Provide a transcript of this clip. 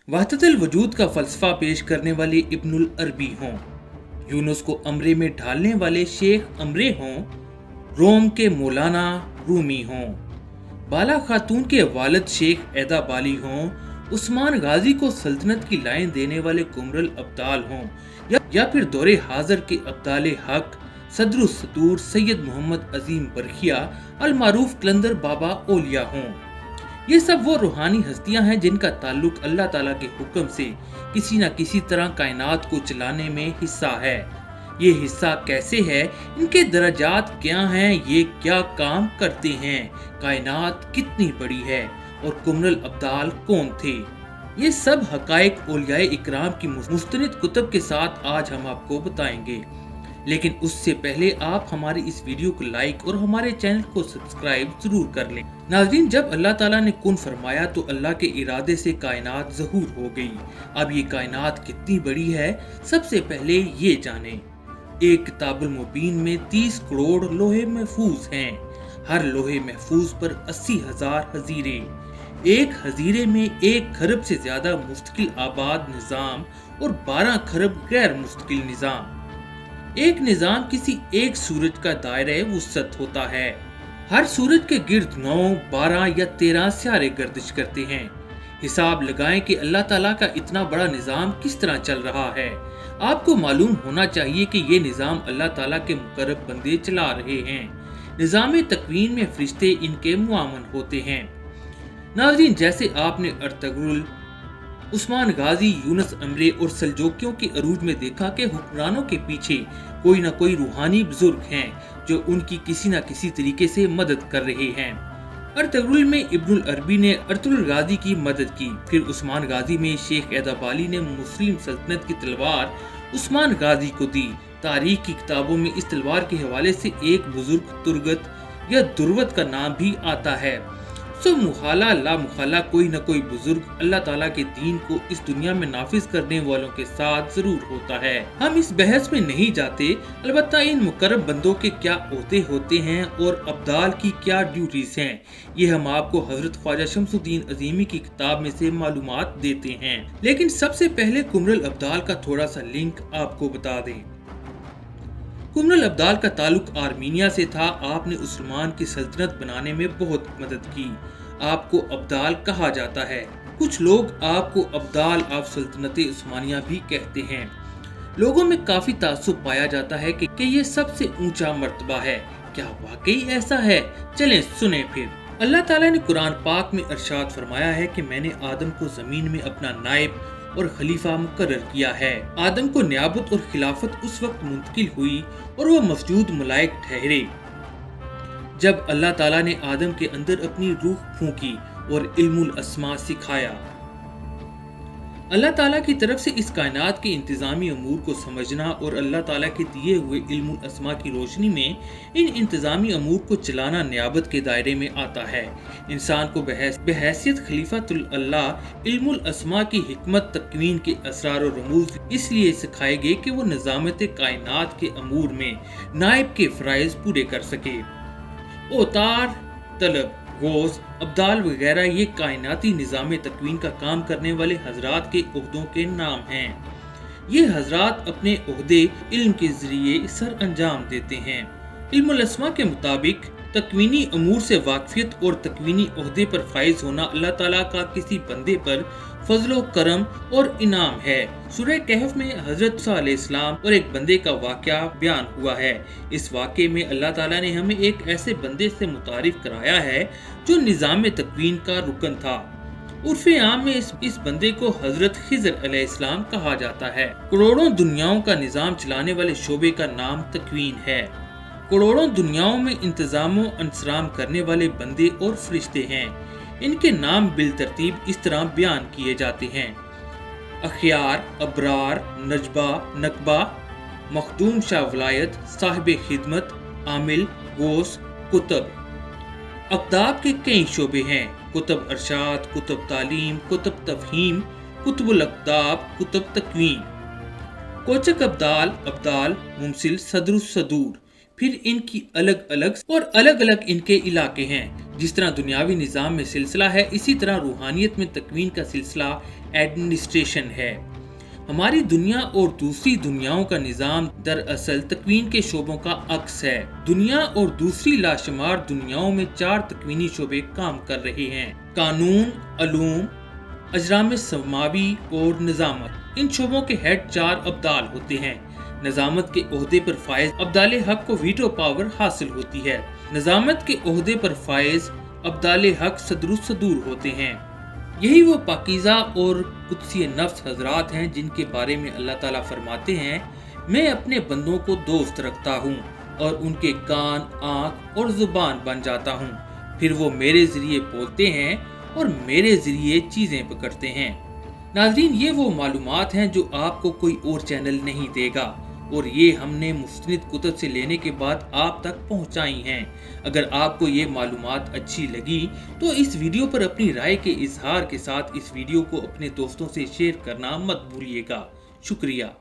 वहदत वजूद का फलसफा पेश करने वाले इब्नुल अरबी हों, यूनुस को अमरे में ढालने वाले शेख अमरे हों, रोम के मौलाना रूमी हों, बाला खातून के वालिद शेख ऐदा बाली हों, उस्मान गाजी को सल्तनत की लाइन देने वाले कुमरल अब्दाल हों, या फिर दौरे हाजिर के अब्दाल हक सदरुस सदूर सैयद मोहम्मद अजीम बरखिया अल मारूफ कलंदर बाबा ओलिया हों। ये सब वो रूहानी हस्तियां हैं जिनका ताल्लुक अल्लाह ताला के हुक्म से किसी न किसी तरह कायनात को चलाने में हिस्सा है। ये हिस्सा कैसे है, इनके दर्जात क्या हैं, ये क्या काम करते हैं, कायनात कितनी बड़ी है और कुमरल अब्दाल कौन थे, ये सब हकायक औलियाए इकराम की मुस्तनिद कुतुब के साथ आज हम आपको बताएंगे। लेकिन उससे पहले आप हमारी इस वीडियो को लाइक और हमारे चैनल को सब्सक्राइब जरूर कर लें। नाज़रीन, जब अल्लाह ताला ने कुन फरमाया तो अल्लाह के इरादे से कायनात ज़हूर हो गई। अब ये कायनात कितनी बड़ी है, सबसे पहले ये जाने। एक किताबुल मुबीन में 30 करोड़ लोहे महफूज हैं। हर लोहे महफूज पर 80,000 हजीरे, एक हजीरे में 1 खरब से ज्यादा मुस्तकिल आबाद निज़ाम और 12 खरब गैर मुस्तकिल निज़ाम। एक निज़ाम किसी एक सूरज का दायरे वुसअत होता है। हर सूरज के गिर्द 9, 12 या 13 सियारे गर्दिश करते हैं। हिसाब लगाएं कि अल्लाह ताला का इतना बड़ा निज़ाम किस तरह चल रहा है। आपको मालूम होना चाहिए कि ये निज़ाम अल्लाह ताला के मुकर्रब बंदे चला रहे हैं। निज़ाम तकवीन में फरिश्ते इनके मुआवन होते हैं। नाज़रीन, जैसे आपने अर्तगरुल, उस्मान गाजी, यूनुस अमरे और सल्जोकियों के अरूज में देखा कि हुक्मरानों के पीछे कोई न कोई रूहानी बुजुर्ग हैं जो उनकी किसी न किसी तरीके से मदद कर रहे हैं। अर्तगरुल में इब्नुल अरबी ने अर्तुगरुल गाजी की मदद की। फिर उस्मान गाजी में शेख ऐदा बाली ने मुस्लिम सल्तनत की तलवार उस्मान गाजी को दी। तारीख की किताबों में इस तलवार के हवाले से एक बुजुर्ग तुरगत या दुर्वत का नाम भी आता है। सो मुखाला ला मुखाला कोई न कोई बुजुर्ग अल्लाह ताला के दीन को इस दुनिया में नाफिज करने वालों के साथ जरूर होता है। हम इस बहस में नहीं जाते, अलबत्ता इन मुकर्रब बंदों के क्या ओहदे होते हैं और अब्दाल की क्या ड्यूटीज हैं, ये हम आपको हजरत ख्वाजा शमसुद्दीन अजीमी की किताब में से मालूमात देते हैं। लेकिन सबसे पहले कुमरल अब्दाल का थोड़ा सा लिंक आपको बता दें। कुमरल अब्दाल का ताल्लुक आर्मीनिया से था। आपने उस्मान की सल्तनत बनाने में बहुत मदद की। आपको अब्दाल कहा जाता है। कुछ लोग आपको अब्दाल ऑफ सल्तनत उस्मानिया भी कहते हैं। लोगों में काफी तासुब पाया जाता है कि ये सबसे ऊंचा मर्तबा है। क्या वाकई ऐसा है? चलें सुने फिर। अल्लाह ताला ने कुरान पाक में इरशाद फरमाया है कि मैंने आदम को जमीन में अपना नायब और खलीफा मुकर्रर किया है। आदम को नियाबत और खिलाफत उस वक्त मुंतकिल हुई और वह मौजूद मलाइक ठहरे जब अल्लाह ताला ने आदम के अंदर अपनी रूह फूंकी और इल्मुल अस्मा सिखाया। अल्लाह ताला की तरफ से इस कायनात के इंतजामी अमूर को समझना और अल्लाह ताला के दिए हुए इल्मुल अस्मा की रोशनी में इन इंतजामी अमूर को चलाना नियाबत के दायरे में आता है। इंसान को बहैसियत खलीफातुल अल्लाह इल्मुल अस्मा की हिकमत तकवीन के असरार और रमूज इसलिए सिखाए गए कि वो निजामत कायनात के अमूर में नायब के फराइज पूरे कर सके। ओतार, तलब, गोज, अब्दाल वगैरह ये कायनाती निज़ाम तकवीन का काम करने वाले हजरात के ओहदों के नाम हैं। ये हजरात अपने ओहदे इल्म के जरिए सर अंजाम देते हैं। इल्मुल अस्मा के मुताबिक तकवीनी अमूर से वाकफियत और तकवीनी ओहदे पर फाइज होना अल्लाह ताला का किसी बंदे पर फजलो करम और इनाम है। सूरह कहफ में हजरत मूसा अलैहिस्सलाम और एक बंदे का वाक़या बयान हुआ है। इस वाक़े में अल्लाह ताला ने हमें एक ऐसे बंदे से मुतारिफ कराया है जो निज़ाम तकवीन का रुकन था। उर्फ़े आम में इस बंदे को हजरत खिज़र अलैहिस्सलाम कहा जाता है। करोड़ों दुनियाओं का निज़ाम चलाने वाले शोबे का नाम तकवीन है। करोड़ों दुनियाओं में इंतजाम अंसराम करने वाले बंदे और फरिश्ते हैं। इनके नाम बिल तरतीब इस तरह बयान किए जाते हैं: अखियार, अबरार, नजबा, नकबा, मखदूम शाह वलायत, साहिब खिदमत, आमिल, गोस, कुतब। अक़दाब के कई शोबे हैं: कुतब अरशाद, कुतब तालीम, कुतब तफहीम, कुतुबुल अक़दाब, कुतब तकवीन। कोचक अब्दाल, अब्दाल, मुमसिल, सदरुस सदूर, फिर इनकी अलग अलग इनके इलाके हैं। जिस तरह दुनियावी निज़ाम में सिलसिला है, इसी तरह रूहानियत में तकवीन का सिलसिला एडमिनिस्ट्रेशन है। हमारी दुनिया और दूसरी दुनियाओं का निज़ाम दरअसल तकवीन के शोबों का अक्स है। दुनिया और दूसरी लाशुमार दुनियाओं में 4 तकवीनी शोबे काम कर रहे हैं: कानून, अलूम, अजराम समावी और निजामत। इन शोबों के हेड 4 अब्दाल होते हैं। निजामत के ओहदे पर फायज अब्दाल हक को वीटो पावर हासिल होती है। निजामत के ओहदे पर फायज अब्दाल हक सदरुसदूर होते हैं। यही वो पाकीज़ा और कुदसी नफ्स हजरात हैं जिनके बारे में अल्लाह ताला फरमाते हैं, मैं अपने बंदों को दोस्त रखता हूँ और उनके कान, आँख और जुबान बन जाता हूँ। फिर वो मेरे जरिए बोलते हैं और मेरे जरिए चीज़ें पकड़ते हैं। नाज़रीन, ये वो मालूमात हैं जो आपको कोई और चैनल नहीं देगा, और ये हमने मुस्तनिद कुतुब से लेने के बाद आप तक पहुंचाई हैं। अगर आपको ये मालूमात अच्छी लगी तो इस वीडियो पर अपनी राय के इजहार के साथ इस वीडियो को अपने दोस्तों से शेयर करना मत भूलिएगा। शुक्रिया।